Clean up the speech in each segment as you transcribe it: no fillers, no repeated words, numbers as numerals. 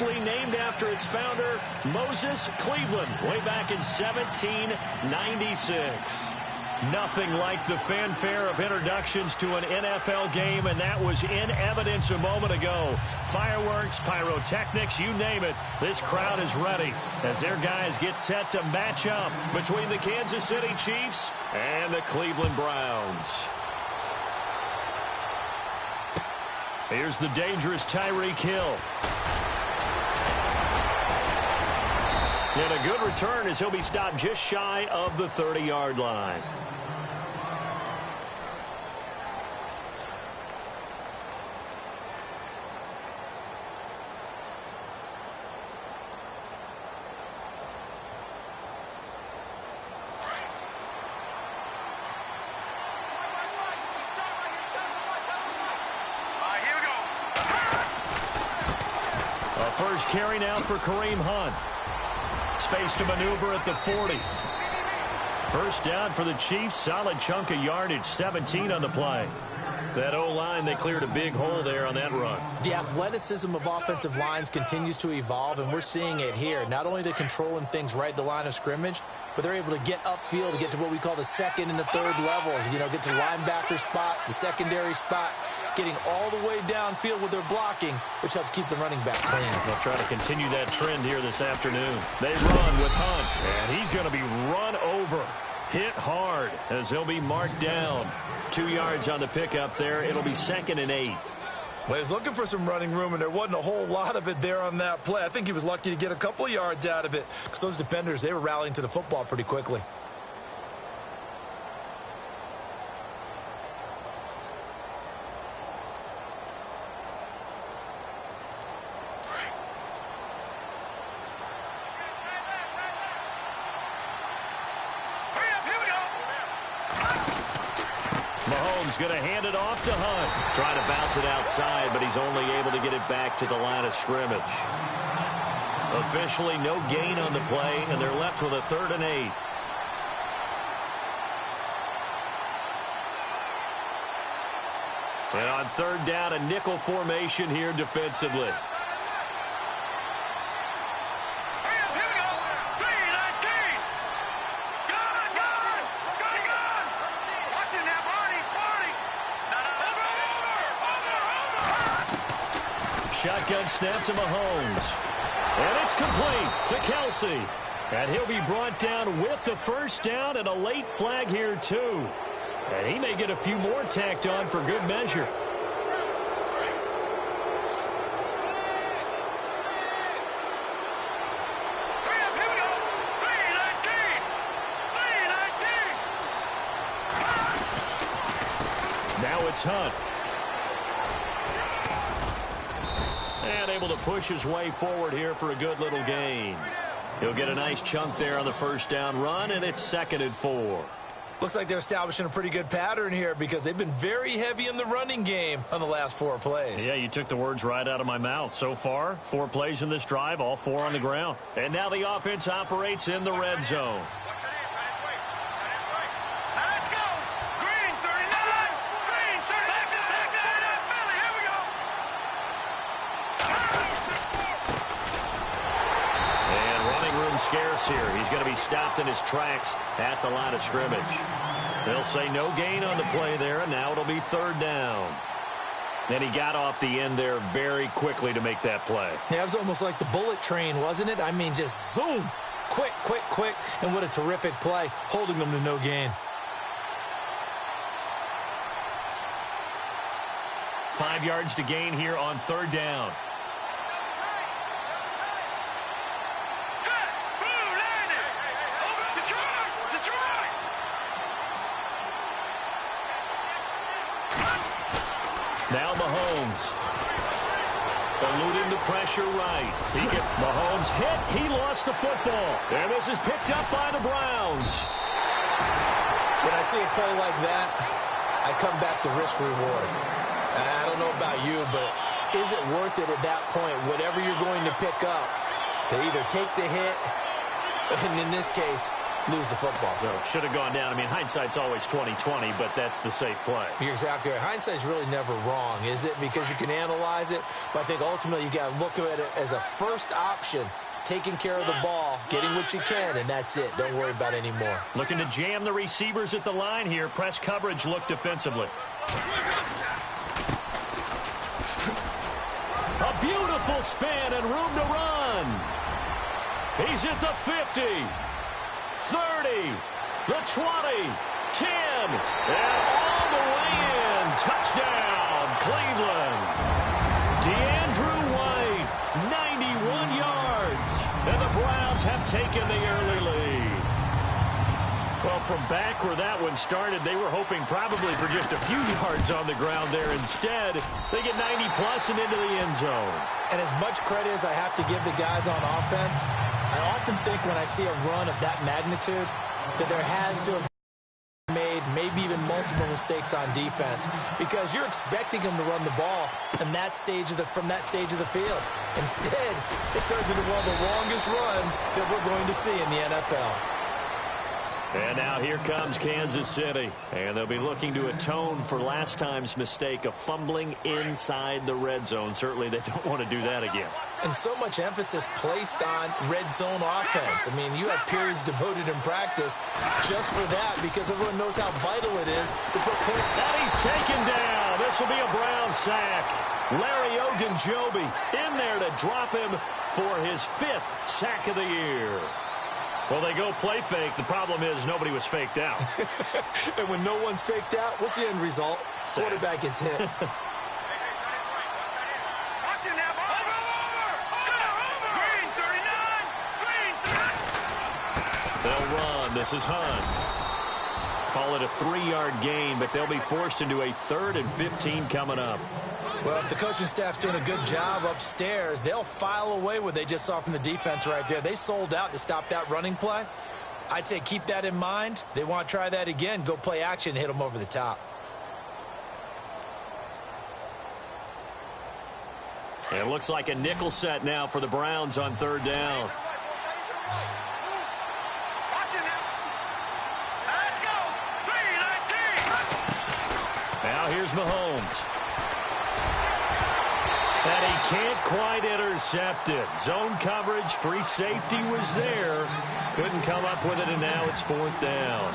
aptly named after its founder, Moses Cleveland, way back in 1796. Nothing like the fanfare of introductions to an NFL game, and that was in evidence a moment ago. Fireworks, pyrotechnics, you name it. This crowd is ready as their guys get set to match up between the Kansas City Chiefs and the Cleveland Browns. Here's the dangerous Tyreek Hill. And a good return as he'll be stopped just shy of the 30-yard line. First carry now for Kareem Hunt. Space to maneuver at the 40. First down for the Chiefs. Solid chunk of yardage. 17 on the play. That O-line, they cleared a big hole there on that run. The athleticism of offensive lines continues to evolve, and we're seeing it here. Not only they're controlling things right at the line of scrimmage, but they're able to get upfield to get to what we call the second and the third levels. You know, get to the linebacker spot, the secondary spot, getting all the way downfield with their blocking, which helps keep the running back clean. They'll try to continue that trend here this afternoon. They run with Hunt, and he's going to be run over. Hit hard as he'll be marked down. 2 yards on the pickup there. It'll be 2nd and 8. Well, he's looking for some running room, and there wasn't a whole lot of it there on that play. I think he was lucky to get a couple of yards out of it because those defenders, they were rallying to the football pretty quickly. Mahomes going to hand it off to Hunt. Trying to bounce it outside, but he's only able to get it back to the line of scrimmage. Officially no gain on the play, and they're left with a 3rd and 8. And on 3rd down, a nickel formation here defensively. Shotgun snap to Mahomes. And it's complete to Kelsey. And he'll be brought down with the first down and a late flag here, too. And he may get a few more tacked on for good measure. Now it's Hunt. And able to push his way forward here for a good little gain. He'll get a nice chunk there on the first down run, and it's 2nd and 4. Looks like they're establishing a pretty good pattern here because they've been very heavy in the running game on the last 4 plays. Yeah, you took the words right out of my mouth. So far, 4 plays in this drive, all 4 on the ground. And now the offense operates in the red zone. Scarce here. He's going to be stopped in his tracks at the line of scrimmage. They'll say no gain on the play there, and now it'll be 3rd down. And he got off the end there very quickly to make that play. Yeah, it was almost like the bullet train, wasn't it? I mean, just zoom. Quick, quick, quick. And what a terrific play, holding them to no gain. 5 yards to gain here on 3rd down. Now Mahomes. Eluding the pressure right. Mahomes hit. He lost the football. And this is picked up by the Browns. When I see a play like that, I come back to risk reward. I don't know about you, but is it worth it at that point, whatever you're going to pick up, to either take the hit, and in this case, lose the football. So should have gone down. I mean, hindsight's always 20/20, but that's the safe play. You're exactly right. Hindsight's really never wrong, is it? Because you can analyze it, but I think ultimately you got to look at it as a first option, taking care of the ball, getting what you can, and that's it. Don't worry about any more. Looking to jam the receivers at the line here. Press coverage look defensively. A beautiful spin and room to run. He's at the 50, 30, the 20, 10, and all the way in. Touchdown, Cleveland. DeAndrew White, 91 yards. And the Browns have taken the early lead. Well, from back where that one started, they were hoping probably for just a few yards on the ground there. Instead, they get 90-plus and into the end zone. And as much credit as I have to give the guys on offense, I often think when I see a run of that magnitude that there has to have made maybe even multiple mistakes on defense, because you're expecting them to run the ball in that stage of from that stage of the field. Instead, it turns into one of the longest runs that we're going to see in the NFL. And now here comes Kansas City. And they'll be looking to atone for last time's mistake of fumbling inside the red zone. Certainly they don't want to do that again. And so much emphasis placed on red zone offense. I mean, you have periods devoted in practice just for that, because everyone knows how vital it is to put points. And he's taken down. This will be a Brown sack. Larry Ogunjobi in there to drop him for his 5th sack of the year. Well, they go play fake. The problem is nobody was faked out. And when no one's faked out, what's the end result? Sack. Quarterback gets hit. They'll run. This is Hunt. Call it a 3-yard gain, but they'll be forced into a 3rd and 15 coming up. Well, if the coaching staff's doing a good job upstairs, they'll file away what they just saw from the defense right there. They sold out to stop that running play. I'd say keep that in mind. They want to try that again. Go play action, hit them over the top. It looks like a nickel set now for the Browns on 3rd down. Now here's Mahomes. And he can't quite intercept it. Zone coverage, free safety was there. Couldn't come up with it, and now it's 4th down.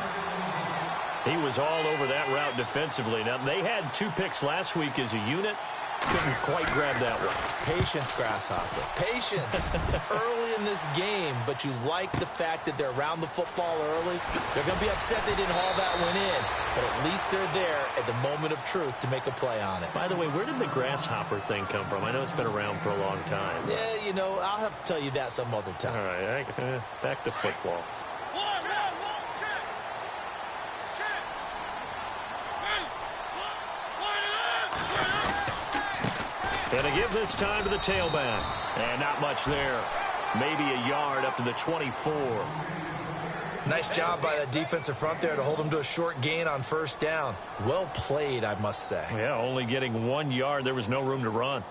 He was all over that route defensively. Now, they had 2 picks last week as a unit. Couldn't quite grab that one. Patience, Grasshopper. Patience. It's early in this game, but you like the fact that they're around the football early. They're going to be upset they didn't haul that one in, but at least they're there at the moment of truth to make a play on it. By the way, where did the grasshopper thing come from? I know it's been around for a long time. Yeah, you know, I'll have to tell you that some other time. All right, back to football. Gonna give this time to the tailback. And not much there. Maybe a yard up to the 24. Nice job by the defensive front there to hold him to a short gain on 1st down. Well played, I must say. Yeah, only getting 1 yard. There was no room to run.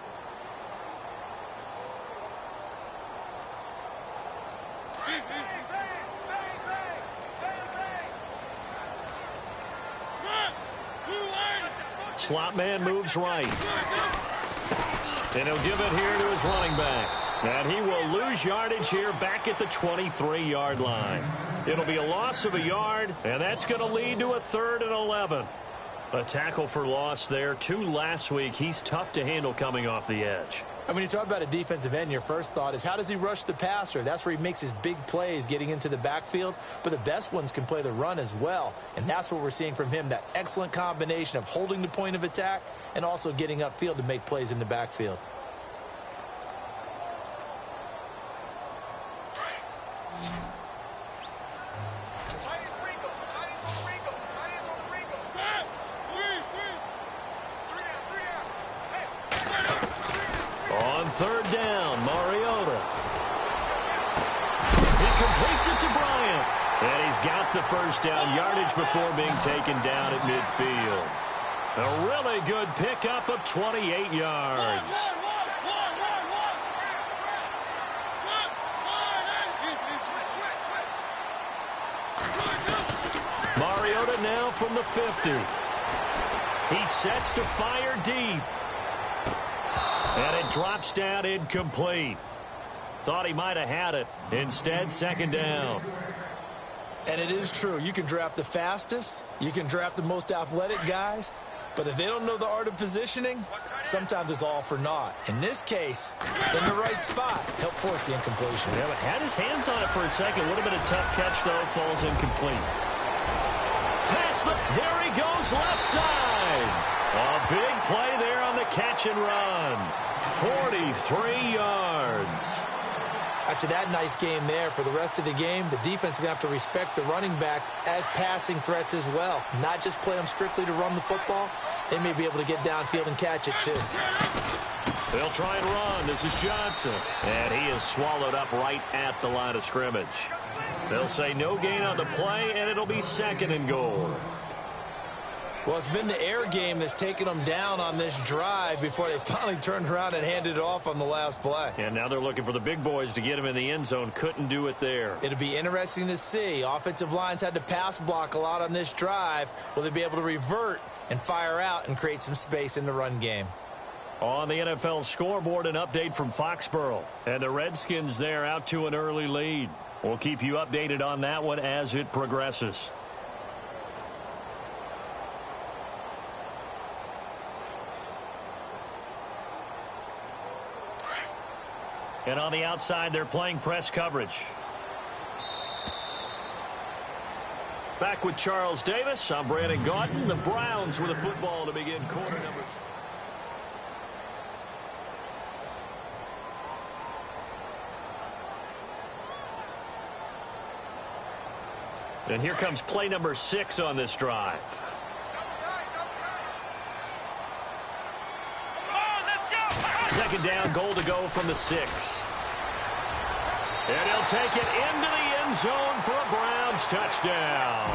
Slot man moves right. And he'll give it here to his running back. And he will lose yardage here back at the 23-yard line. It'll be a loss of a yard, and that's going to lead to a 3rd and 11. A tackle for loss there. 2 last week. He's tough to handle coming off the edge. And when you talk about a defensive end, your first thought is, how does he rush the passer? That's where he makes his big plays getting into the backfield. But the best ones can play the run as well. And that's what we're seeing from him, that excellent combination of holding the point of attack and also getting upfield to make plays in the backfield. On 3rd down, Mariota. He completes it to Bryant. And he's got the 1st down yardage before being taken down at midfield. A really good pickup of 28 yards. it now from the 50. He sets to fire deep. And it drops down incomplete. Thought he might have had it. Instead, second down. And it is true. You can draft the fastest. You can draft the most athletic guys. But if they don't know the art of positioning, sometimes it's all for naught. In this case, in the right spot, helped force the incompletion. Yeah, but had his hands on it for a second. A little bit of tough catch, though. Falls incomplete. There he goes left side. A big play there on the catch and run. 43 yards. After that nice game there, for the rest of the game, the defense is going to have to respect the running backs as passing threats as well. Not just play them strictly to run the football. They may be able to get downfield and catch it, too. They'll try and run. This is Johnson. And he is swallowed up right at the line of scrimmage. They'll say no gain on the play, and it'll be second and goal. Well, it's been the air game that's taken them down on this drive before they finally turned around and handed it off on the last play. And now they're looking for the big boys to get him in the end zone. Couldn't do it there. It'll be interesting to see. Offensive lines had to pass block a lot on this drive. Will they be able to revert and fire out and create some space in the run game? On the NFL scoreboard, an update from Foxborough. And the Redskins there out to an early lead. We'll keep you updated on that one as it progresses. And on the outside, they're playing press coverage. Back with Charles Davis. I'm Brandon Gaudin. The Browns with the football to begin quarter number 2. And here comes play number 6 on this drive. Second down, goal to go from the 6. And he'll take it into the end zone for a Browns touchdown.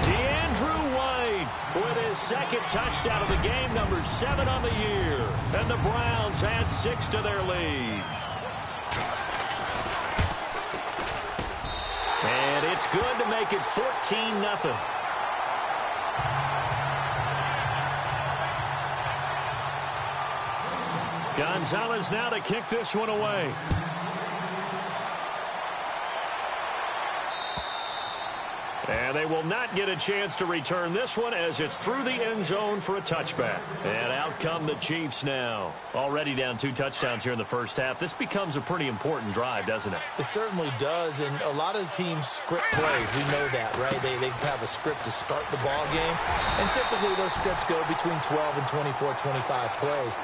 DeAndrew White with his second touchdown of the game, number 7 on the year. And the Browns add 6 to their lead. And it's good to make it 14-0. Gonzalez now to kick this one away. And they will not get a chance to return this one as it's through the end zone for a touchback. And out come the Chiefs now. Already down 2 touchdowns here in the first half. This becomes a pretty important drive, doesn't it? It certainly does, and a lot of the teams script plays. We know that, right? They have a script to start the ball game, and typically those scripts go between 12 and 24, 25 plays.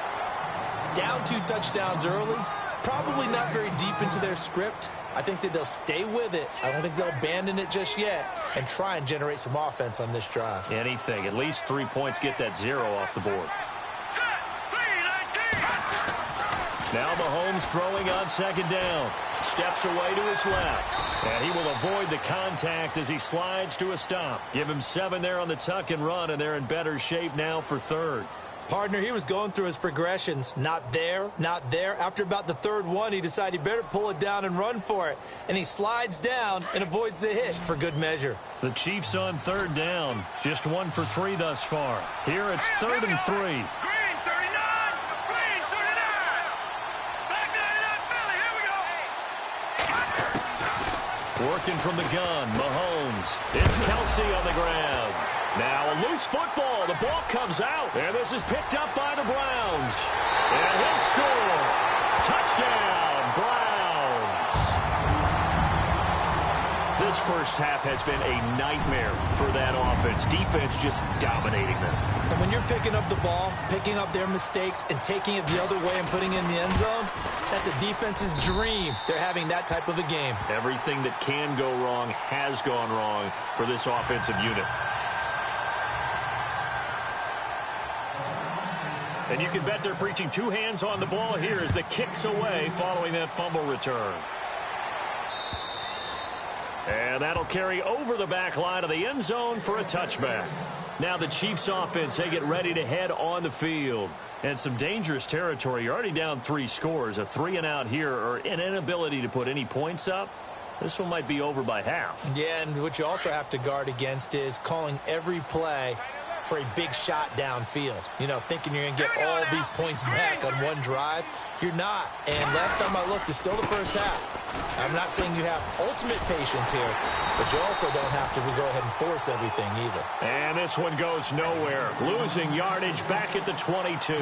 Down 2 touchdowns early, probably not very deep into their script. I think that they'll stay with it. I don't think they'll abandon it just yet and try and generate some offense on this drive. Anything. At least 3 points, get that 0 off the board. Now Mahomes throwing on second down. Steps away to his left. And he will avoid the contact as he slides to a stop. Give him 7 there on the tuck and run, and they're in better shape now for third. Partner, he was going through his progressions. Not there, not there. After about the third one, he decided he better pull it down and run for it. And he slides down and avoids the hit for good measure. The Chiefs on third down. Just 1 for 3 thus far. Here it's 3rd and 3. Green 39. Green 39. Back 99 Philly. Here we go. Working from the gun, Mahomes. It's Kelsey on the ground. Now a loose football. The ball comes out. And this is picked up by the Browns. And he'll score. Touchdown, Browns. This first half has been a nightmare for that offense. Defense just dominating them. And when you're picking up the ball, picking up their mistakes, and taking it the other way and putting it in the end zone, that's a defense's dream. They're having that type of a game. Everything that can go wrong has gone wrong for this offensive unit. And you can bet they're preaching 2 hands on the ball here as the kick's away following that fumble return. And that'll carry over the back line of the end zone for a touchback. Now the Chiefs offense, they get ready to head on the field. And some dangerous territory. You're already down 3 scores. A 3 and out here or an inability to put any points up. This one might be over by half. Yeah, and what you also have to guard against is calling every play for a big shot downfield. You know, thinking you're going to get all these points back on one drive. You're not. And last time I looked, it's still the first half. I'm not saying you have ultimate patience here, but you also don't have to go ahead and force everything either. And this one goes nowhere. Losing yardage back at the 22.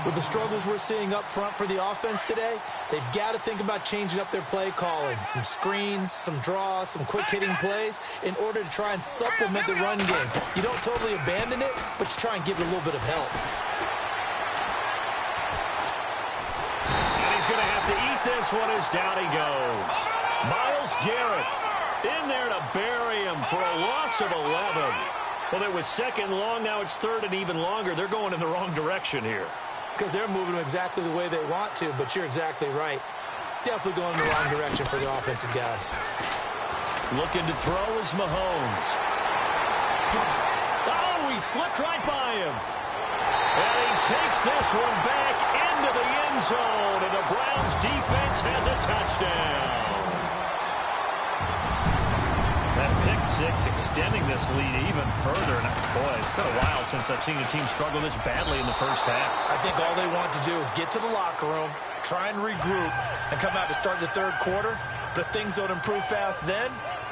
With the struggles we're seeing up front for the offense today, they've got to think about changing up their play calling. Some screens, some draws, some quick-hitting plays in order to try and supplement the run game. You don't totally abandon it, but you try and give it a little bit of help. And he's going to have to eat this one as down he goes. Myles Garrett in there to bury him for a loss of 11. Well, it was second long. Now it's third and even longer. They're going in the wrong direction here. Because they're moving exactly the way they want to, but you're exactly right. Definitely going in the wrong direction for the offensive guys. Looking to throw is Mahomes. Oh, he slipped right by him. And he takes this one back into the end zone, and the Browns defense has a touchdown. That pick six extending this lead even further. And boy, it's been a while since I've seen a team struggle this badly in the first half. I think all they want to do is get to the locker room, try and regroup, and come out to start the third quarter. But if things don't improve fast then,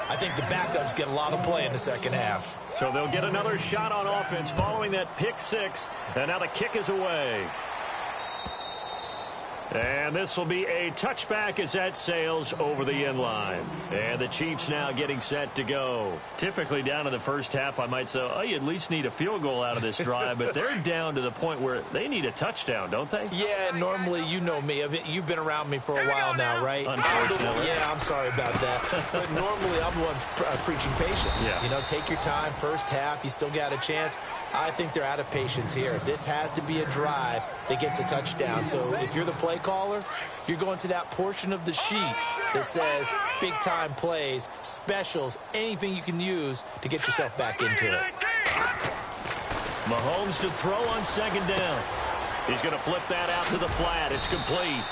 I think the backups get a lot of play in the second half. So they'll get another shot on offense following that pick six. And now the kick is away. And this will be a touchback as that sails over the end line. And the Chiefs now getting set to go. Typically down in the first half, I might say, oh, you at least need a field goal out of this drive. But they're down to the point where they need a touchdown, don't they? Yeah, normally, you know me. You've been around me for a while now, right? Unfortunately. Yeah, I'm sorry about that. But normally, I'm the one preaching patience. Yeah. You know, take your time. First half, you still got a chance. I think they're out of patience here. This has to be a drive that gets a touchdown. So if you're the play caller, you're going to that portion of the sheet that says big-time plays, specials, anything you can use to get yourself back into it. Mahomes to throw on second down. He's going to flip that out to the flat. It's complete.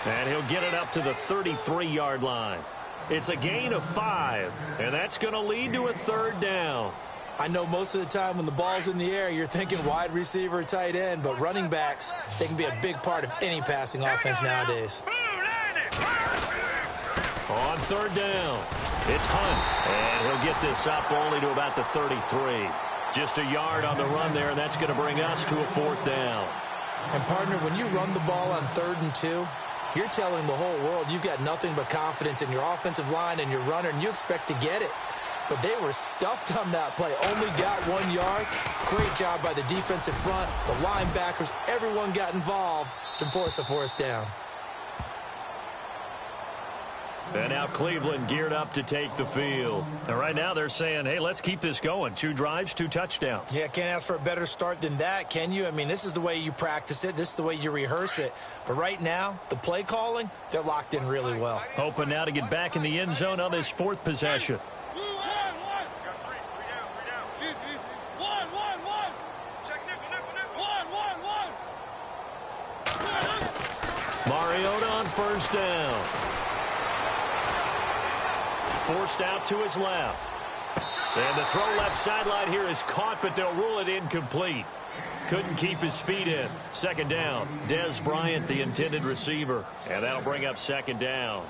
And he'll get it up to the 33-yard line. It's a gain of 5, and that's going to lead to a third down. I know most of the time when the ball's in the air, you're thinking wide receiver, tight end, but running backs, they can be a big part of any passing offense nowadays. On third down, it's Hunt, and he'll get this up only to about the 33. Just a yard on the run there, and that's going to bring us to a fourth down. And, partner, when you run the ball on 3rd and 2, you're telling the whole world you've got nothing but confidence in your offensive line and your runner, and you expect to get it. But they were stuffed on that play. Only got 1 yard. Great job by the defensive front. The linebackers, everyone got involved to force a fourth down. And now Cleveland geared up to take the field. And right now they're saying, hey, let's keep this going. 2 drives, 2 touchdowns. Yeah, can't ask for a better start than that, can you? I mean, this is the way you practice it. This is the way you rehearse it. But right now, the play calling, they're locked in really well. Hoping now to get back in the end zone on this 4th possession. Mariota on first down. Forced out to his left. And the throw left sideline here is caught, but they'll rule it incomplete. Couldn't keep his feet in. Second down. Dez Bryant, the intended receiver. And that'll bring up second down.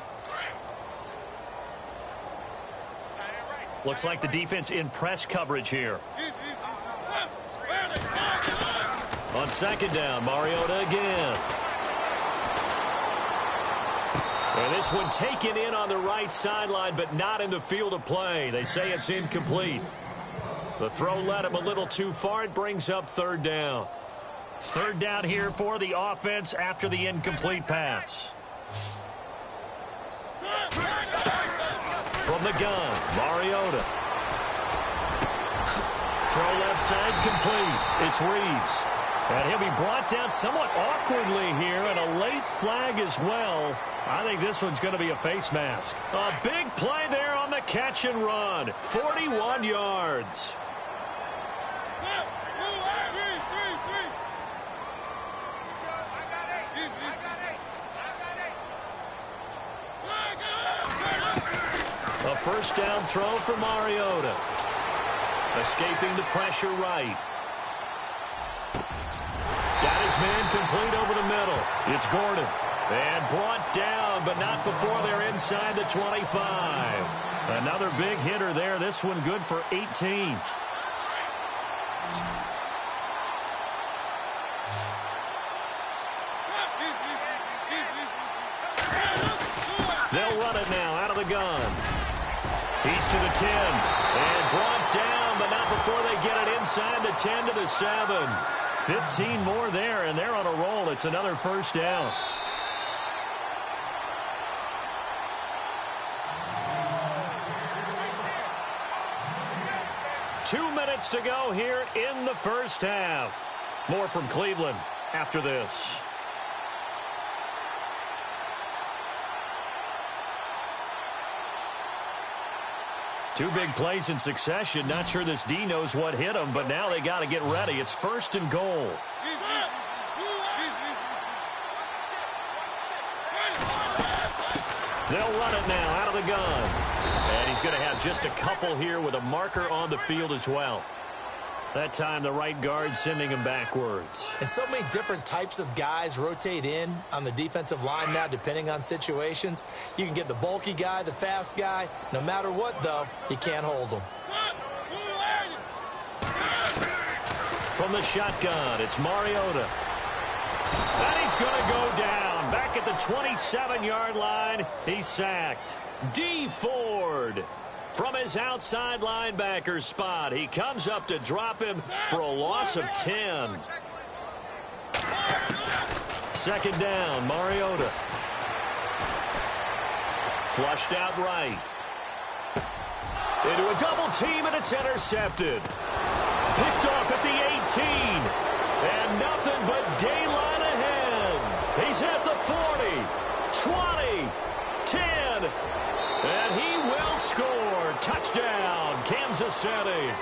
Looks like the defense in press coverage here. On second down, Mariota again. And this one taken in on the right sideline, but not in the field of play. They say it's incomplete. The throw led him a little too far. It brings up third down. Third down here for the offense after the incomplete pass. From the gun, Mariota. Throw left side complete. It's Reeves. And he'll be brought down somewhat awkwardly here, and a late flag as well. I think this one's going to be a face mask. A big play there on the catch and run. 41 yards. first down throw for Mariota. Escaping the pressure right. Got his man complete over the middle. It's Gordon. And brought down, but not before they're inside the 25. Another big hitter there. This one good for 18. They'll run it now out of the gun. He's to the 10. And brought down, but not before they get it inside the 10 to the 7. 15 more there, and they're on a roll. It's another first down. Two minutes to go here in the first half. More from Cleveland after this. Two big plays in succession. Not sure this D knows what hit them, but now they got to get ready. It's first and goal. They'll run it now out of the gun. And he's going to have just a couple here with a marker on the field as well. That time the right guard sending him backwards. And so many different types of guys rotate in on the defensive line now depending on situations. You can get the bulky guy, the fast guy. No matter what, though, you can't hold them. From the shotgun, it's Mariota. And he's going to go down. Back at the 27-yard line, he's sacked. D. Ford. From his outside linebacker spot, he comes up to drop him for a loss of 10. Second down, Mariota. Flushed out right. Into a double team, and it's intercepted. Picked off at the 18. And nothing but daylight ahead. He's at the 40, 20, 10, and he will score. Touchdown, Kansas City.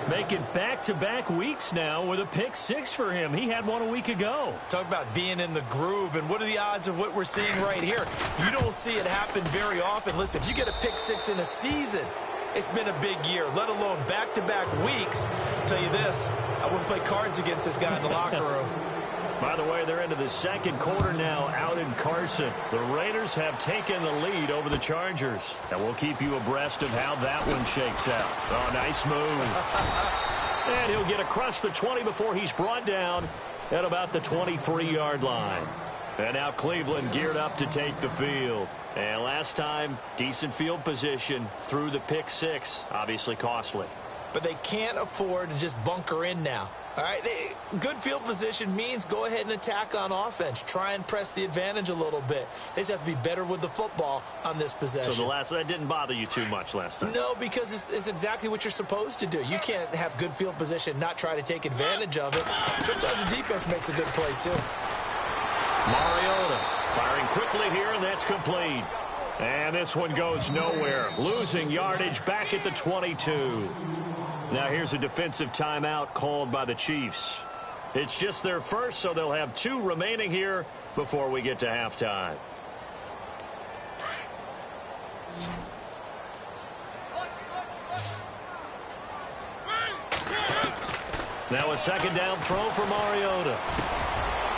Making back-to-back weeks now with a pick six for him. He had one a week ago. Talk about being in the groove, and what are the odds of what we're seeing right here? You don't see it happen very often. Listen, if you get a pick six in a season, it's been a big year, let alone back-to-back weeks. I'll tell you this, I wouldn't play cards against this guy in the locker room. By the way, they're into the second quarter now out in Carson. The Raiders have taken the lead over the Chargers. And we'll keep you abreast of how that one shakes out. Oh, nice move. And he'll get across the 20 before he's brought down at about the 23-yard line. And now Cleveland geared up to take the field. And last time, decent field position through the pick six. Obviously costly. But they can't afford to just bunker in now. All right, good field position means go ahead and attack on offense. Try and press the advantage a little bit. They just have to be better with the football on this possession. So that didn't bother you too much last time? No, because it's exactly what you're supposed to do. You can't have good field position, not try to take advantage of it. Sometimes the defense makes a good play, too. Mariota firing quickly here, and that's complete. And this one goes nowhere. Losing yardage back at the 22. Now here's a defensive timeout called by the Chiefs. It's just their first, so they'll have two remaining here before we get to halftime. Now a second down throw for Mariota.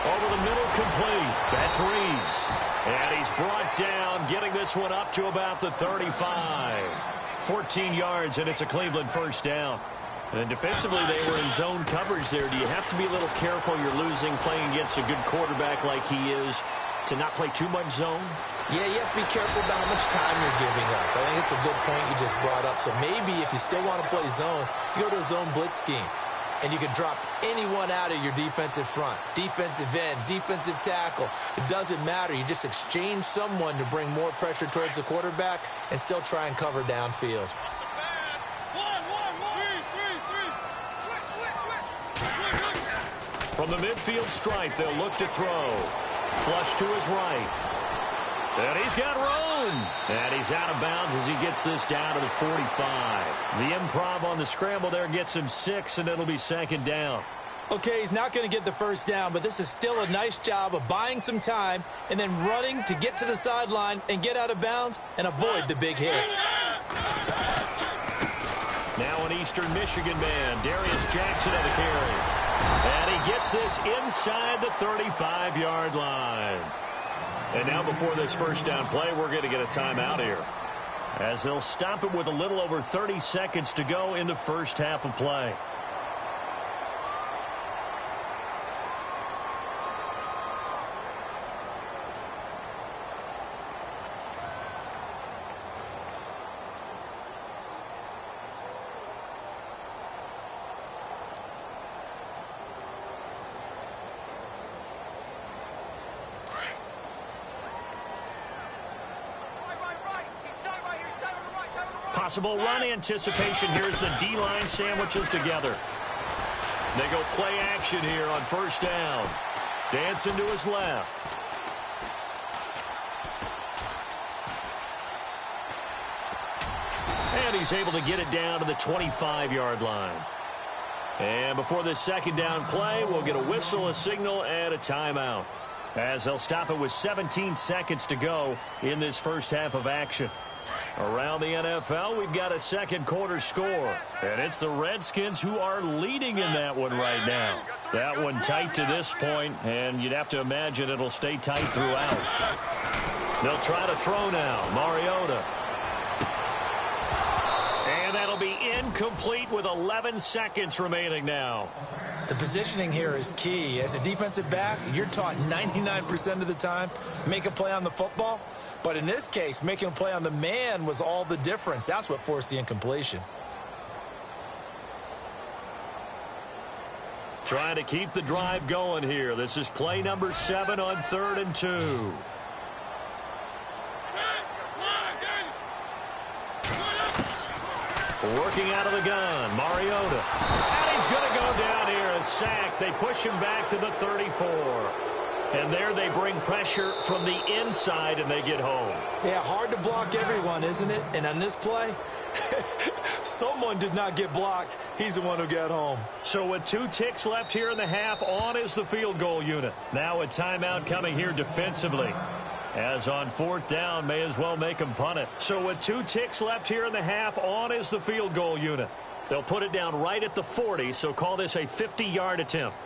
Over the middle, complete. That's Reeves. And he's brought down, getting this one up to about the 35. 14 yards, and it's a Cleveland first down. And defensively, they were in zone coverage there. Do you have to be a little careful? You're losing, playing against a good quarterback like he is, to not play too much zone? Yeah, you have to be careful about how much time you're giving up. I think it's a good point you just brought up. So maybe if you still want to play zone, you go to a zone blitz scheme. And you can drop anyone out of your defensive front. Defensive end, defensive tackle. It doesn't matter. You just exchange someone to bring more pressure towards the quarterback and still try and cover downfield. From the midfield stripe, they'll look to throw. Flush to his right. And he's got room. And he's out of bounds as he gets this down to the 45. The improv on the scramble there gets him 6, and it'll be second down. Okay, he's not going to get the first down, but this is still a nice job of buying some time and then running to get to the sideline and get out of bounds and avoid the big hit. Now an Eastern Michigan man, Darius Jackson on the carry. And he gets this inside the 35-yard line. And now before this first down play, we're going to get a timeout here, as they'll stop it with a little over 30 seconds to go in the first half of play. Possible run anticipation. Here's the D-line sandwiches together. They go play action here on first down. Dancing to his left. And he's able to get it down to the 25-yard line. And before this second down play, we'll get a whistle, a signal, and a timeout, as they'll stop it with 17 seconds to go in this first half of action. Around the NFL, we've got a second quarter score, and it's the Redskins who are leading in that one right now. That one tight to this point, and you'd have to imagine it'll stay tight throughout. They'll try to throw now. Mariota. And that'll be incomplete with 11 seconds remaining now. The positioning here is key. As a defensive back, you're taught 99% of the time, make a play on the football. But in this case, making a play on the man was all the difference. That's what forced the incompletion. Trying to keep the drive going here. This is play number 7 on 3rd and 2. Working out of the gun, Mariota. And he's going to go down here, a sack. They push him back to the 34. And there they bring pressure from the inside, and they get home. Yeah, hard to block everyone, isn't it? And on this play, someone did not get blocked. He's the one who got home. So with 2 ticks left here in the half, on is the field goal unit. Now a timeout coming here defensively, as on 4th down, may as well make them punt it. So with 2 ticks left here in the half, on is the field goal unit. They'll put it down right at the 40, so call this a 50-yard attempt.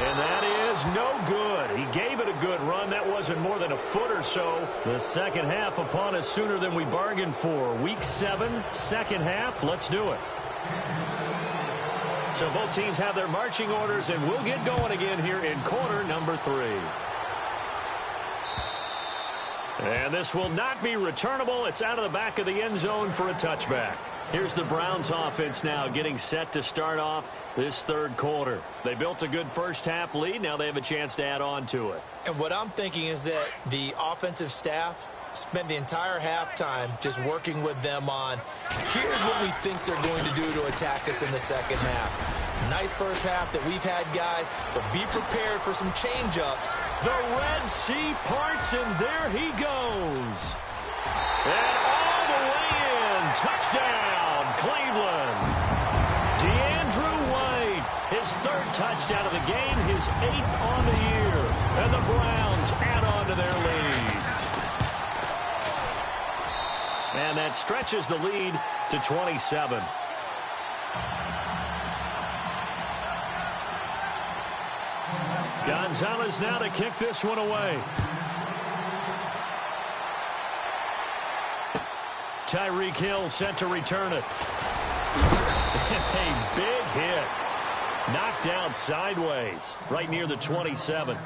And that is no good. He gave it a good run. That wasn't more than a foot or so. The second half upon us sooner than we bargained for. Week 7, second half. Let's do it. So both teams have their marching orders, and we'll get going again here in quarter number 3. And this will not be returnable. It's out of the back of the end zone for a touchback. Here's the Browns offense now getting set to start off this third quarter. They built a good first half lead. Now they have a chance to add on to it. And what I'm thinking is that the offensive staff spent the entire halftime just working with them on, here's what we think they're going to do to attack us in the second half. Nice first half that we've had, guys, but be prepared for some change-ups. The Red Sea parts, and there he goes. And all the way in. Touchdown, Cleveland. DeAndrew White, his 3rd touchdown of the game, his 8th on the year. And the Browns add on to their lead. And that stretches the lead to 27. Gonzalez now to kick this one away. Tyreek Hill set to return it. A big hit. Knocked down sideways right near the 27.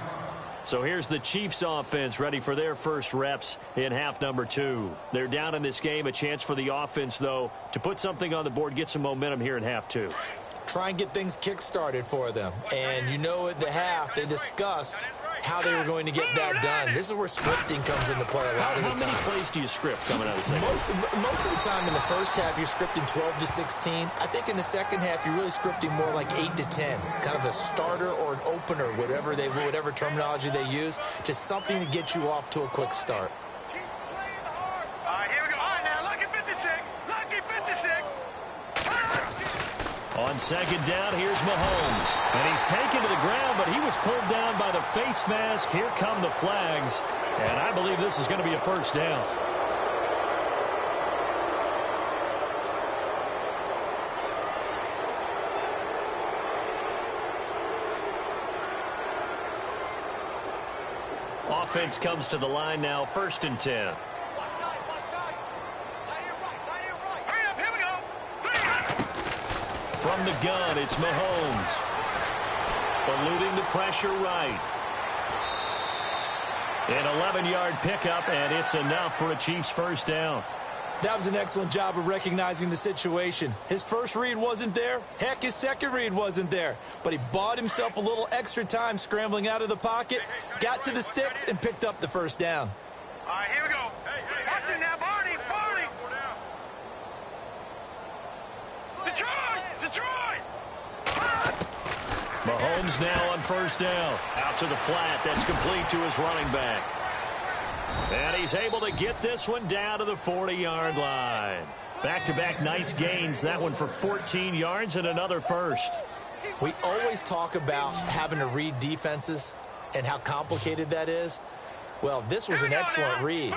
So here's the Chiefs offense ready for their first reps in half number 2. They're down in this game. A chance for the offense, though, to put something on the board, get some momentum here in half 2. Try and get things kick-started for them. And you know at the half, they discussed how they were going to get that done. This is where scripting comes into play a lot of the time. How many plays do you script coming out of the second? Most of the time in the first half, you're scripting 12 to 16. I think in the second half, you're really scripting more like 8 to 10. Kind of a starter or an opener, whatever terminology they use. Just something to get you off to a quick start. All right, here we go. All right, now, lucky 56. Lucky 56. On second down, here's Mahomes. And he's taken to the ground, but he was pulled down by the face mask. Here come the flags. And I believe this is going to be a first down. Offense comes to the line now, 1st and 10. From the gun, it's Mahomes. Eluding the pressure right. An 11-yard pickup, and it's enough for a Chiefs first down. That was an excellent job of recognizing the situation. His first read wasn't there. Heck, his second read wasn't there. But he bought himself a little extra time scrambling out of the pocket, got to the sticks, and picked up the first down. All right, here we go. Watch it now, Barney. Detroit! Mahomes now on first down. Out to the flat. That's complete to his running back. And he's able to get this one down to the 40-yard line. Back-to-back nice gains. That one for 14 yards and another first. We always talk about having to read defenses and how complicated that is. Well, this was an excellent read.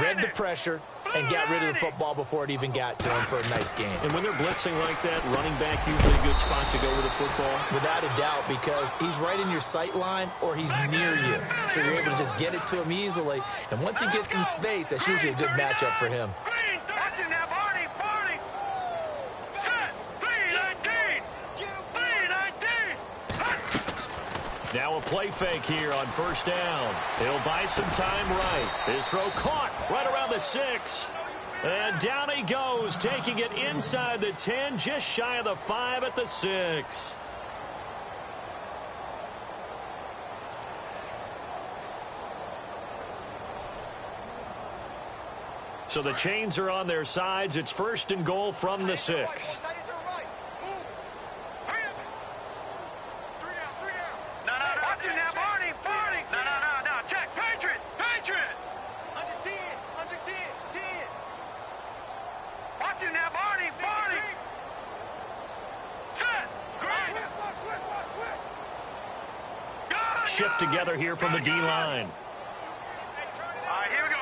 Read the pressure and got rid of the football before it even got to him for a nice game. And when they're blitzing like that, running back usually a good spot to go with the football? Without a doubt, because he's right in your sight line or he's near you. So you're able to just get it to him easily. And once he gets in space, that's usually a good matchup for him. Watch it now, Barney. Set. 3-19. Now a play fake here on first down. He'll buy some time right. His throw caught right around the 6. And down he goes, taking it inside the 10, just shy of the 5 at the 6. So the chains are on their sides. It's 1st and goal from the 6. Shift together here from the D-line. All right, here we go.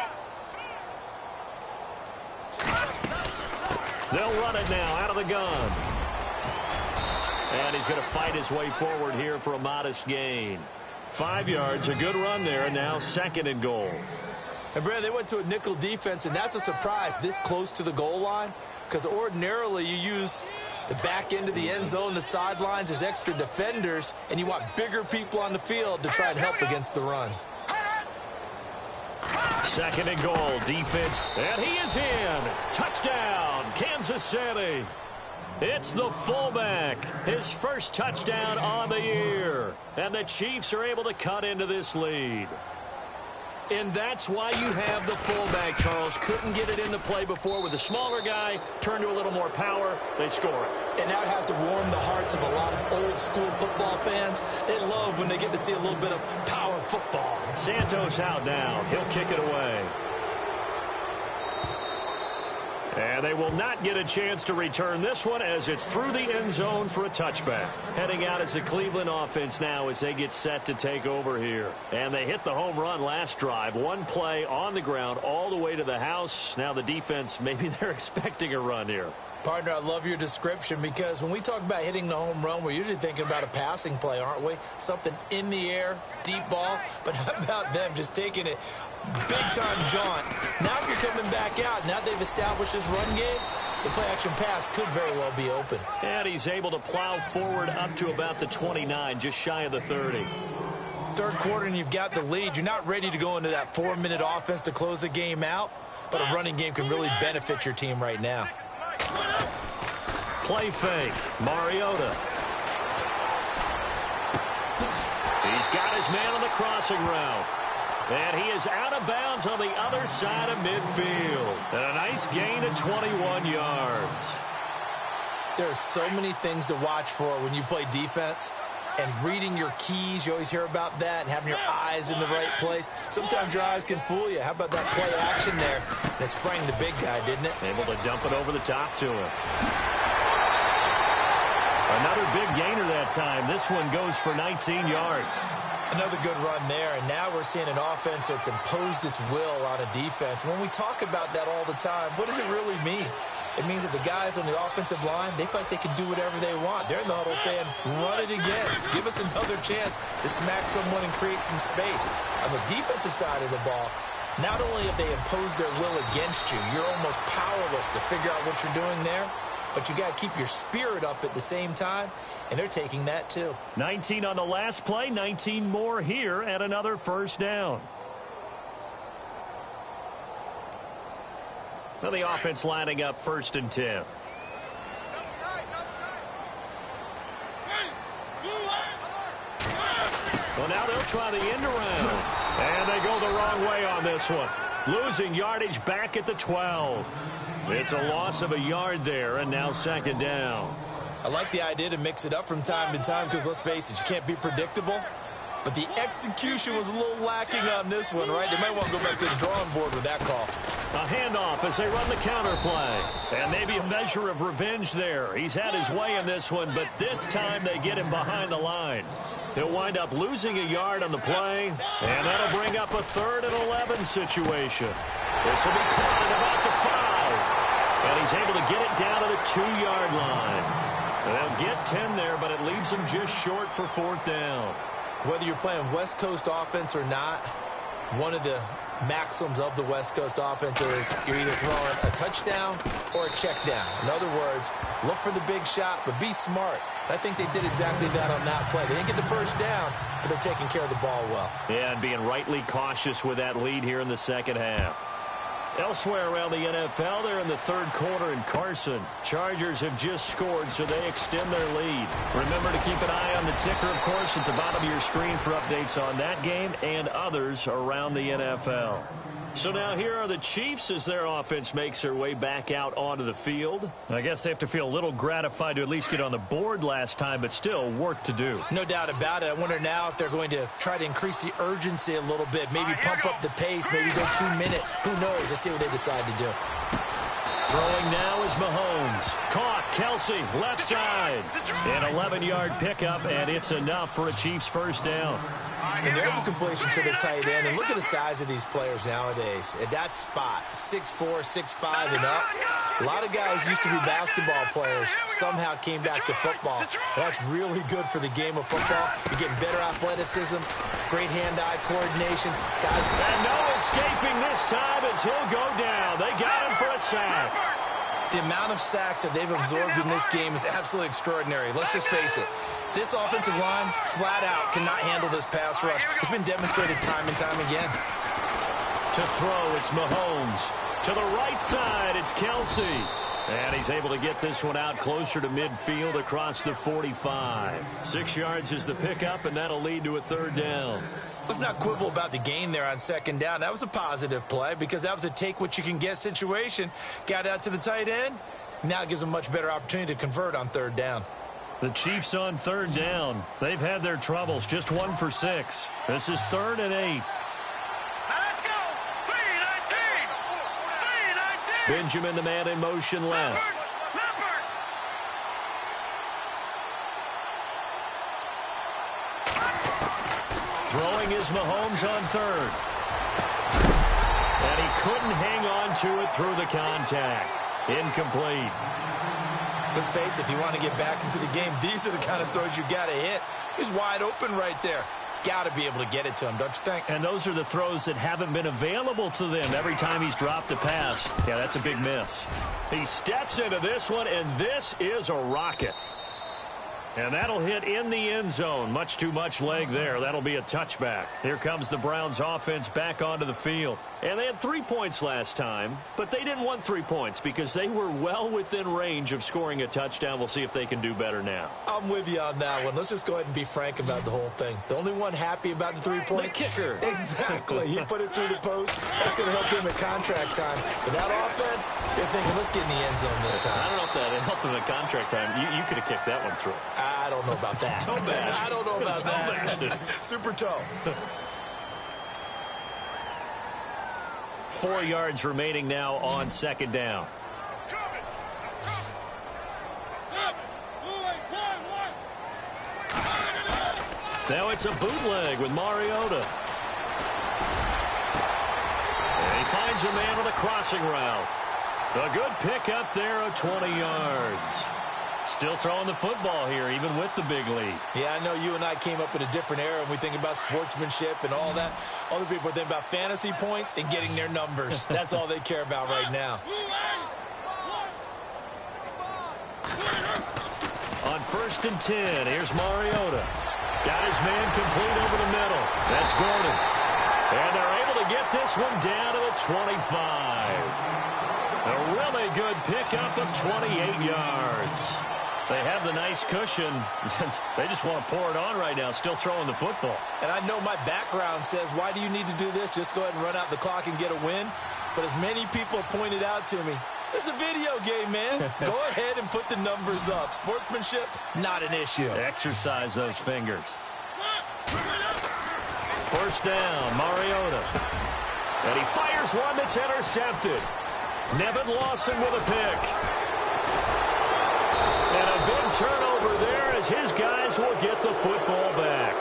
They'll run it now out of the gun. And he's going to fight his way forward here for a modest gain. 5 yards, a good run there, and now 2nd and goal. And, Brad, they went to a nickel defense, and that's a surprise this close to the goal line, because ordinarily you use the back end of the end zone, the sidelines as extra defenders, and you want bigger people on the field to try and help against the run. 2nd and goal, defense, and he is in. Touchdown, Kansas City. It's the fullback, his first touchdown on the year. And the Chiefs are able to cut into this lead. And that's why you have the fullback, Charles. Couldn't get it into play before with the smaller guy. Turned to a little more power. They score it. And that has to warm the hearts of a lot of old-school football fans. They love when they get to see a little bit of power football. Santos out now. He'll kick it away. And they will not get a chance to return this one as it's through the end zone for a touchback. Heading out as the Cleveland offense now as they get set to take over here. And they hit the home run last drive. One play on the ground all the way to the house. Now the defense, maybe they're expecting a run here. Partner, I love your description because when we talk about hitting the home run, we're usually thinking about a passing play, aren't we? Something in the air, deep ball. But how about them just taking it big-time jaunt? Now if you're coming back out, now they've established this run game, the play-action pass could very well be open. And he's able to plow forward up to about the 29, just shy of the 30. Third quarter and you've got the lead. You're not ready to go into that 4-minute offense to close the game out, but a running game can really benefit your team right now. Play fake. Mariota. He's got his man on the crossing route. And he is out of bounds on the other side of midfield. And a nice gain of 21 yards. There are so many things to watch for when you play defense. And reading your keys, you always hear about that, and having your eyes in the right place. Sometimes your eyes can fool you. How about that play action there? And it sprang the big guy, didn't it? Able to dump it over the top to him. Another big gainer that time. This one goes for 19 yards. Another good run there, and now we're seeing an offense that's imposed its will on a defense. When we talk about that all the time, what does it really mean? It means that the guys on the offensive line, they feel like they can do whatever they want. They're in the huddle saying, run it again. Give us another chance to smack someone and create some space. On the defensive side of the ball, not only have they imposed their will against you, you're almost powerless to figure out what you're doing there, but you got to keep your spirit up at the same time, and they're taking that too. 19 on the last play, 19 more here at another first down. Now the offense lining up 1st and 10. Well, now they'll try the end around. And they go the wrong way on this one. Losing yardage back at the 12. It's a loss of a yard there, and now 2nd down. I like the idea to mix it up from time to time because, let's face it, you can't be predictable. But the execution was a little lacking on this one, right? They might want to go back to the drawing board with that call. A handoff as they run the counter play. And maybe a measure of revenge there. He's had his way in this one, but this time they get him behind the line. He'll wind up losing a yard on the play, and that'll bring up a 3rd and 11 situation. This will be caught at about the 5. And he's able to get it down to the 2-yard line. And they'll get 10 there, but it leaves them just short for 4th down. Whether you're playing West Coast offense or not, one of the maxims of the West Coast offense is you're either throwing a touchdown or a check down. In other words, look for the big shot, but be smart. I think they did exactly that on that play. They didn't get the first down, but they're taking care of the ball well. Yeah, and being rightly cautious with that lead here in the 2nd half. Elsewhere around the NFL, they're in the 3rd quarter in Carson. Chargers have just scored, so they extend their lead. Remember to keep an eye on the ticker, of course, at the bottom of your screen for updates on that game and others around the NFL. So now here are the Chiefs as their offense makes their way back out onto the field. I guess they have to feel a little gratified to at least get on the board last time, but still work to do. No doubt about it. I wonder now if they're going to try to increase the urgency a little bit, maybe pump up the pace, maybe go 2-minute. Who knows? Let's see what they decide to do. Throwing now is Mahomes. Caught, Kelsey, left side. An 11-yard pickup, and it's enough for a Chiefs 1st down. And there's a completion to the tight end. And look at the size of these players nowadays. At that spot, 6'4", 6'5", and up. A lot of guys used to be basketball players, somehow came back to football. That's really good for the game of football. You're getting better athleticism, great hand-eye coordination. Guys, and no escaping this time as he'll go down. They got him for a sack. The amount of sacks that they've absorbed in this game is absolutely extraordinary. Let's just face it. This offensive line, flat out, cannot handle this pass rush. It's been demonstrated time and time again. To throw, it's Mahomes. To the right side, it's Kelsey. And he's able to get this one out closer to midfield across the 45. 6 yards is the pickup, and that'll lead to a 3rd down. Let's not quibble about the gain there on 2nd down. That was a positive play because that was a take-what-you-can-get situation. Got out to the tight end. Now it gives them a much better opportunity to convert on 3rd down. The Chiefs on 3rd down. They've had their troubles. Just 1 for 6. This is 3rd and 8. Let's go! 3-19! 3-19! Benjamin, the man in motion left. Leopard! Throwing is Mahomes on 3rd. And he couldn't hang on to it through the contact. Incomplete. Let's face it, if you want to get back into the game, these are the kind of throws you got to hit. He's wide open right there. Got to be able to get it to him, don't you think? And those are the throws that haven't been available to them every time he's dropped a pass. Yeah, that's a big miss. He steps into this one, and this is a rocket. And that'll hit in the end zone. Much too much leg there. That'll be a touchback. Here comes the Browns offense back onto the field. And they had 3 points last time, but they didn't want 3 points because they were well within range of scoring a touchdown. We'll see if they can do better now. I'm with you on that one. Let's just go ahead and be frank about the whole thing. The only one happy about the 3-point? The kicker. Exactly. He put it through the post. That's going to help him at contract time. But that offense, they're thinking, let's get in the end zone this time. I don't know if that helped him at contract time. You could have kicked that one through. I don't know about that. Toe bash. I don't know about that. Super toe. 4 yards remaining now on 2nd down. Now it's a bootleg with Mariota. And he finds a man on a crossing route. A good pickup there of 20 yards. Still throwing the football here, even with the big lead. Yeah, I know you and I came up in a different era, and we think about sportsmanship and all that. Other people think about fantasy points and getting their numbers. That's all they care about right now. On 1st and 10, here's Mariota. Got his man complete over the middle. That's Gordon. And they're able to get this one down to the 25. A really good pickup of 28 yards. They have the nice cushion. They just want to pour it on right now, still throwing the football. And I know my background says, why do you need to do this? Just go ahead and run out the clock and get a win. But as many people pointed out to me, this is a video game, man. Go ahead and put the numbers up. Sportsmanship, not an issue. Exercise those fingers. 1st down, Mariota. And he fires one that's intercepted. Nevin Lawson with a pick. And a big turnover there as his guys will get the football back.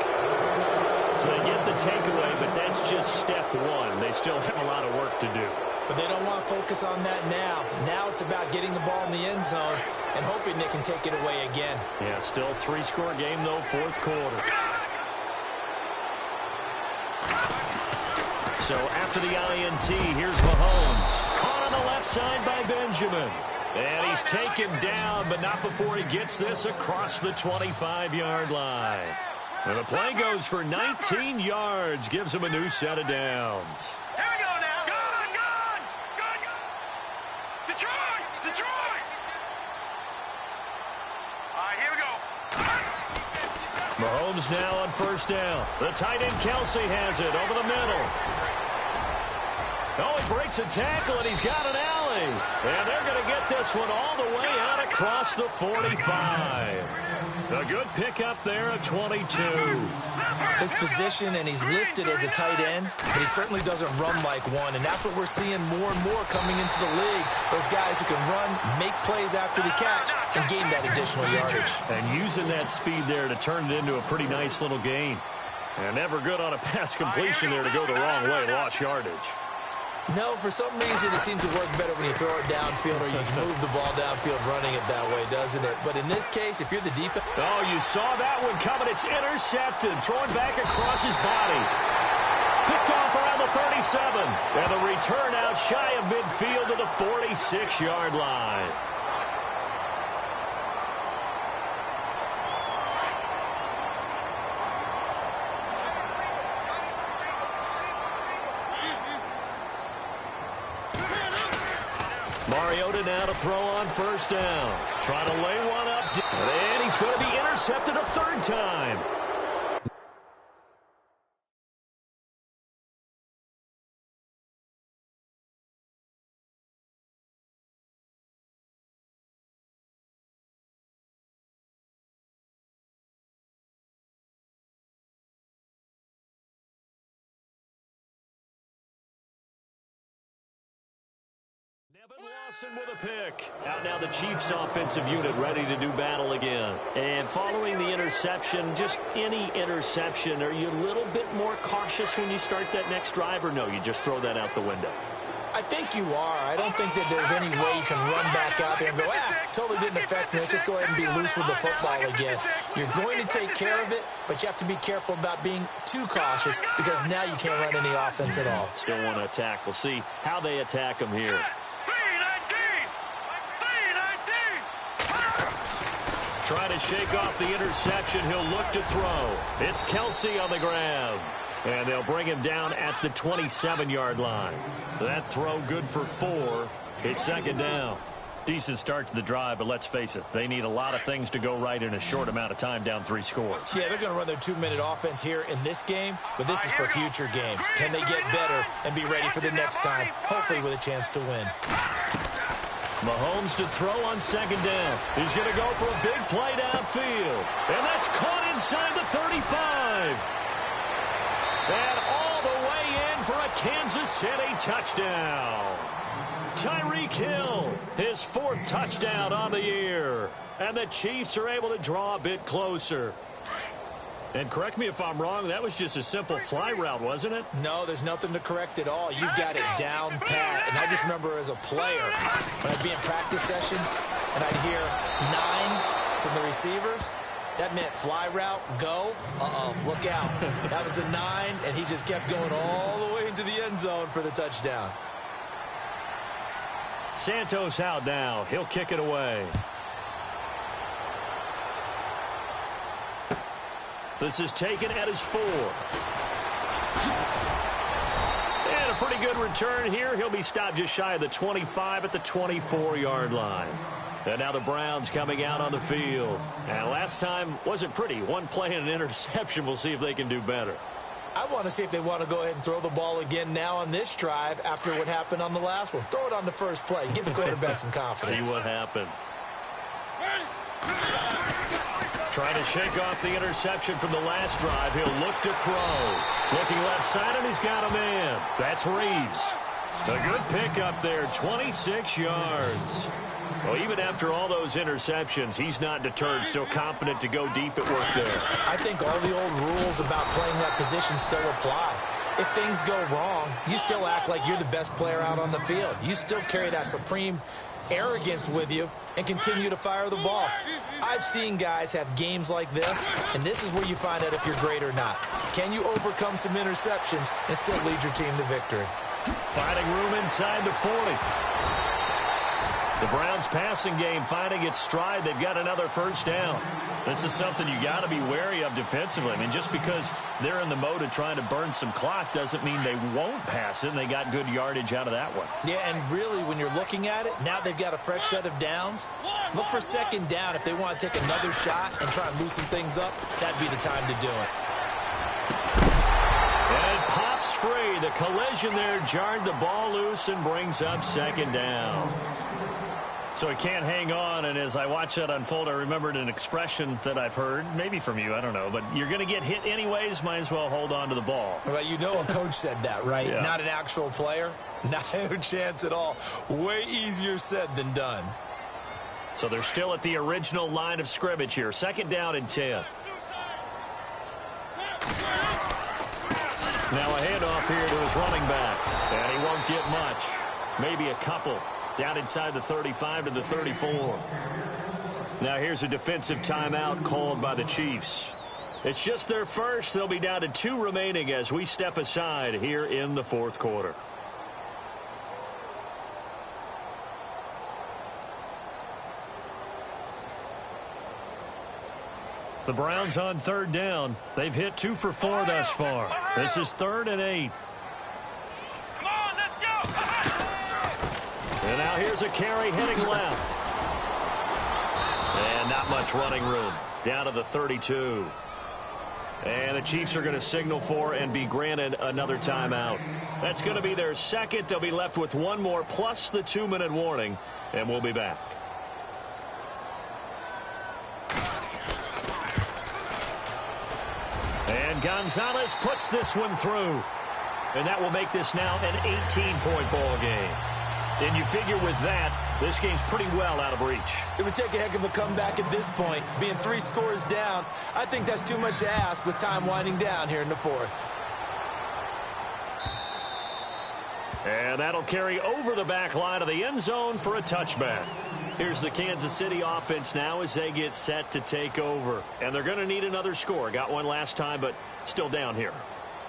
So they get the takeaway, but that's just step one. They still have a lot of work to do. But they don't want to focus on that now. Now it's about getting the ball in the end zone and hoping they can take it away again. Yeah, still 3-score game, though, 4th quarter. So after the INT, here's Mahomes. Caught on the left side by Benjamin. And he's taken down, but not before he gets this across the 25-yard line. And the play goes for 19 yards, gives him a new set of downs. Here we go now. Gone. Detroit. All right, here we go. Mahomes now on 1st down. The tight end Kelsey has it over the middle. Oh, he breaks a tackle, and he's got an alley. And they're going to get this one all the way out across the 45. A good pickup there at 22. His position, and he's listed as a tight end, but he certainly doesn't run like one, and that's what we're seeing more and more coming into the league. Those guys who can run, make plays after the catch, and gain that additional yardage. And using that speed there to turn it into a pretty nice little gain. And never good on a pass completion there to go the wrong way, lost yardage. No, for some reason it seems to work better when you throw it downfield or you can move the ball downfield running it that way, doesn't it? But in this case, if you're the defense... Oh, you saw that one coming. It's intercepted. Throwing back across his body. Picked off around the 37. And the return out shy of midfield to the 46-yard line. Mariota now to throw on 1st down. Trying to lay one up. And he's going to be intercepted a 3rd time. Nevin Lawson with a pick. Out now the Chiefs offensive unit ready to do battle again. And following the interception, just any interception, are you a little bit more cautious when you start that next drive, or no, you just throw that out the window? I think you are. I don't think that there's any way you can run back out there and go, totally didn't affect me. Let's just go ahead and be loose with the football again. You're going to take care of it, but you have to be careful about being too cautious because now you can't run any offense at all. Still want to attack. We'll see how they attack them here. Trying to shake off the interception. He'll look to throw. It's Kelsey on the ground. And they'll bring him down at the 27-yard line. That throw good for 4. It's 2nd down. Decent start to the drive, but let's face it, they need a lot of things to go right in a short amount of time, down 3 scores. Yeah, they're going to run their 2-minute offense here in this game, but this is for future games. Can they get better and be ready for the next time, hopefully with a chance to win? Mahomes to throw on 2nd down. He's going to go for a big play downfield. And that's caught inside the 35. And all the way in for a Kansas City touchdown. Tyreek Hill, his 4th touchdown on the year. And the Chiefs are able to draw a bit closer. And correct me if I'm wrong, that was just a simple fly route, wasn't it? No, there's nothing to correct at all. You've got it down pat. And I just remember as a player, when I'd be in practice sessions and I'd hear 9 from the receivers, that meant fly route, go, look out. That was the 9, and he just kept going all the way into the end zone for the touchdown. Santos out now. He'll kick it away. This is taken at his 4. And a pretty good return here. He'll be stopped just shy of the 25 at the 24-yard line. And now the Browns coming out on the field. And last time wasn't pretty. One play and an interception. We'll see if they can do better. I want to see if they want to go ahead and throw the ball again now on this drive after what happened on the last one. Throw it on the first play. Give the quarterback some confidence. See what happens. Trying to shake off the interception from the last drive. He'll look to throw. Looking left side, and he's got a man. That's Reeves. A good pickup there, 26 yards. Well, even after all those interceptions, he's not deterred, still confident to go deep at work there. I think all the old rules about playing that position still apply. If things go wrong, you still act like you're the best player out on the field. You still carry that supreme arrogance with you and continue to fire the ball. I've seen guys have games like this, and this is where you find out if you're great or not. Can you overcome some interceptions and still lead your team to victory? Finding room inside the 40. The Browns passing game finding its stride. They've got another first down. This is something you got to be wary of defensively. I mean, just because they're in the mode of trying to burn some clock doesn't mean they won't pass it, and they got good yardage out of that one. Yeah, and really, when you're looking at it, now they've got a fresh set of downs. Look for second down. If they want to take another shot and try and loosen things up, that'd be the time to do it. And it pops free. The collision there jarred the ball loose and brings up second down. So he can't hang on, and as I watch that unfold, I remembered an expression that I've heard, maybe from you, I don't know, but you're going to get hit anyways, might as well hold on to the ball. Well, you know a coach said that, right? Yeah. Not an actual player. No chance at all. Way easier said than done. So they're still at the original line of scrimmage here. Second down and 10. Now a handoff here to his running back, and he won't get much. Maybe a couple. Down inside the 35 to the 34. Now here's a defensive timeout called by the Chiefs. It's just their first. They'll be down to 2 remaining as we step aside here in the fourth quarter. The Browns on third down. They've hit 2 for 4 thus far. This is 3rd and 8. And now here's a carry heading left. And not much running room. Down to the 32. And the Chiefs are going to signal for and be granted another timeout. That's going to be their second. They'll be left with 1 more plus the 2-minute warning. And we'll be back. And Gonzalez puts this one through. And that will make this now an 18-point ball game. And you figure with that, this game's pretty well out of reach. It would take a heck of a comeback at this point. Being 3 scores down, I think that's too much to ask with time winding down here in the fourth. And that'll carry over the back line of the end zone for a touchback. Here's the Kansas City offense now as they get set to take over. And they're going to need another score. Got one last time, but still down here.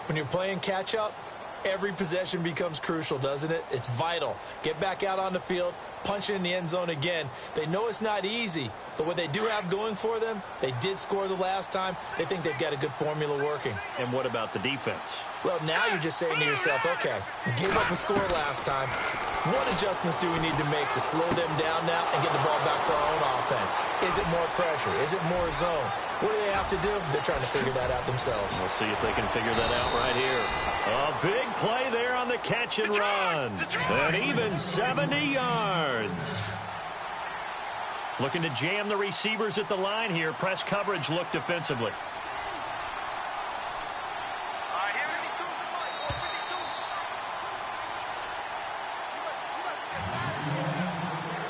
When you're playing catch-up, every possession becomes crucial, doesn't it? It's vital. Get back out on the field, punch it in the end zone again. They know it's not easy, but what they do have going for them, they did score the last time. They think they've got a good formula working. And what about the defense? Well, now you're just saying to yourself, okay, give up a score last time. What adjustments do we need to make to slow them down now and get the ball back for our own offense? Is it more pressure? Is it more zone? What do they have to do? They're trying to figure that out themselves. We'll see if they can figure that out right here. A big play there on the catch and run. And even 70 yards. Looking to jam the receivers at the line here. Press coverage look defensively.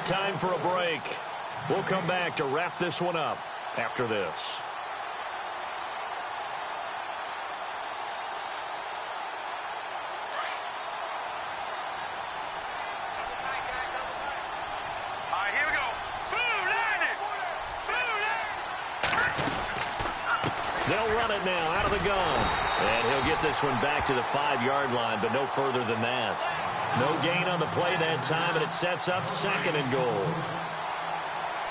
Time for a break. We'll come back to wrap this one up after this. run it now out of the gun. And he'll get this one back to the 5-yard line, but no further than that. No gain on the play that time, and it sets up 2nd and goal.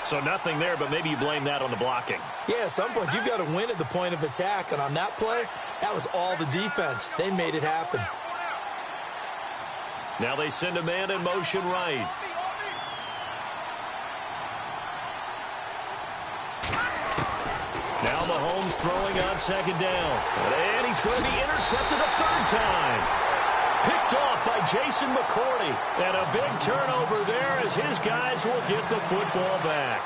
So nothing there, but maybe you blame that on the blocking. Yeah, at some point, you've got to win at the point of attack. And on that play, that was all the defense. They made it happen. Now they send a man in motion right. Now Mahomes throwing on 2nd down. And he's going to be intercepted a 3rd time. Picked off by Jason McCourty. And a big turnover there as his guys will get the football back.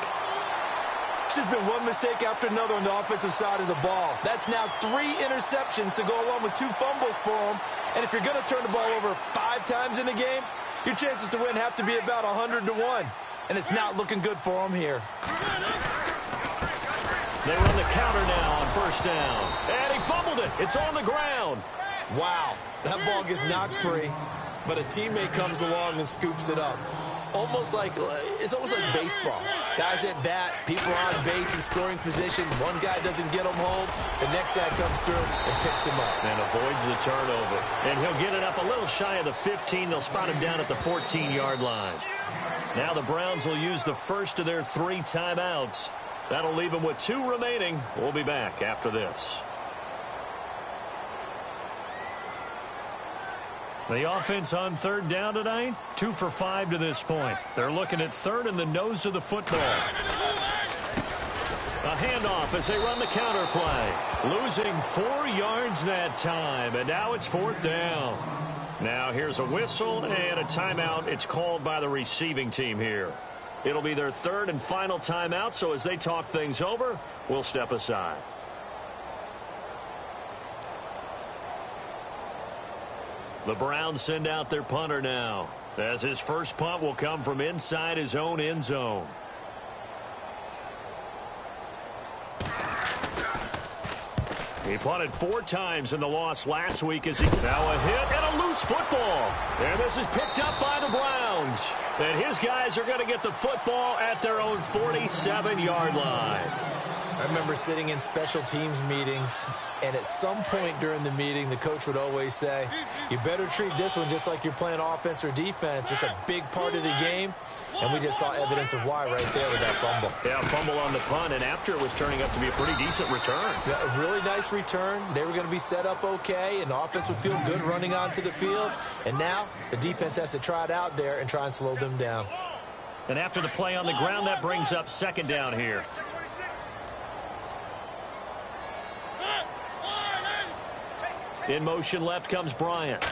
It's just been one mistake after another on the offensive side of the ball. That's now 3 interceptions to go along with 2 fumbles for him. And if you're going to turn the ball over 5 times in a game, your chances to win have to be about 100 to 1. And it's not looking good for him here. They run the counter now on 1st down. And he fumbled it. It's on the ground. Wow, that ball gets knocked free, but a teammate comes along and scoops it up. It's almost like baseball. Guys at bat, people are on base in scoring position. One guy doesn't get him home. The next guy comes through and picks him up. And avoids the turnover. And he'll get it up a little shy of the 15. They'll spot him down at the 14-yard line. Now the Browns will use the first of their 3 timeouts. That'll leave them with 2 remaining. We'll be back after this. The offense on 3rd down tonight, 2 for 5 to this point. They're looking at 3rd and the nose of the football. A handoff as they run the counter play. Losing 4 yards that time, and now it's 4th down. Now here's a whistle and a timeout. It's called by the receiving team here. It'll be their 3rd and final timeout, so as they talk things over, we'll step aside. The Browns send out their punter now, as his first punt will come from inside his own end zone. He punted 4 times in the loss last week as he now a hit and a loose football. And this is picked up by the Browns. And his guys are going to get the football at their own 47-yard line. I remember sitting in special teams meetings, and at some point during the meeting, the coach would always say, you better treat this one just like you're playing offense or defense. It's a big part of the game, and we just saw evidence of why right there with that fumble. Yeah, fumble on the punt, and after it was turning up to be a pretty decent return. Yeah, a really nice return. They were going to be set up okay, and the offense would feel good running onto the field. And now the defense has to try it out there and try and slow them down. And after the play on the ground, that brings up 2nd down here. In motion left comes Bryant.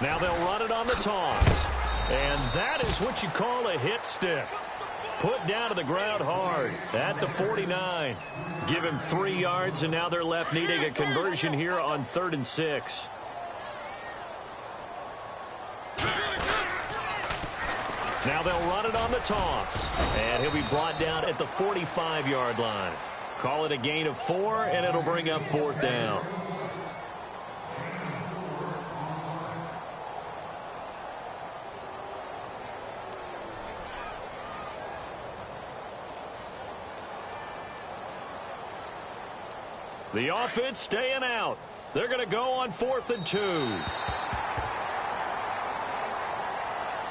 Now they'll run it on the toss. And that is what you call a hit stick. Put down to the ground hard at the 49. Give him 3 yards, and now they're left needing a conversion here on 3rd and 6. Now they'll run it on the toss. And he'll be brought down at the 45-yard line. Call it a gain of 4, and it'll bring up 4th down. The offense staying out. They're going to go on 4th and 2.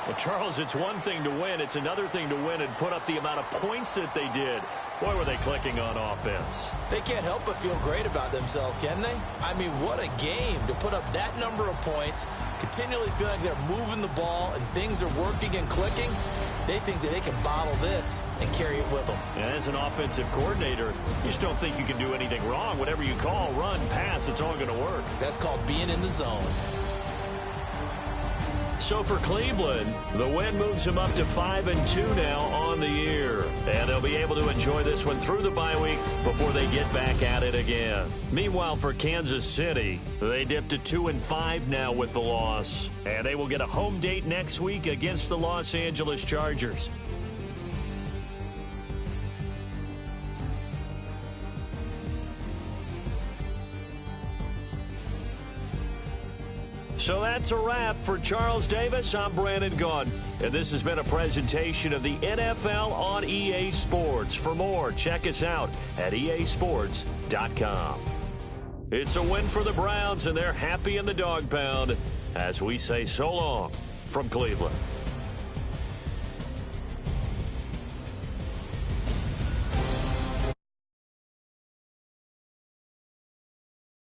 Well, Charles, it's one thing to win. It's another thing to win and put up the amount of points that they did. Boy, were they clicking on offense. They can't help but feel great about themselves, can they? I mean, what a game to put up that number of points, continually feel like they're moving the ball and things are working and clicking. They think that they can bottle this and carry it with them. And as an offensive coordinator, you just don't think you can do anything wrong. Whatever you call, run, pass, it's all going to work. That's called being in the zone. So for Cleveland, the win moves them up to 5-2 now on the year. And they'll be able to enjoy this one through the bye week before they get back at it again. Meanwhile, for Kansas City, they dipped to 2-5 now with the loss. And they will get a home date next week against the Los Angeles Chargers. So that's a wrap. For Charles Davis, I'm Brandon Gaudin, and this has been a presentation of the NFL on EA Sports. For more, check us out at easports.com. It's a win for the Browns, and they're happy in the dog pound as we say so long from Cleveland.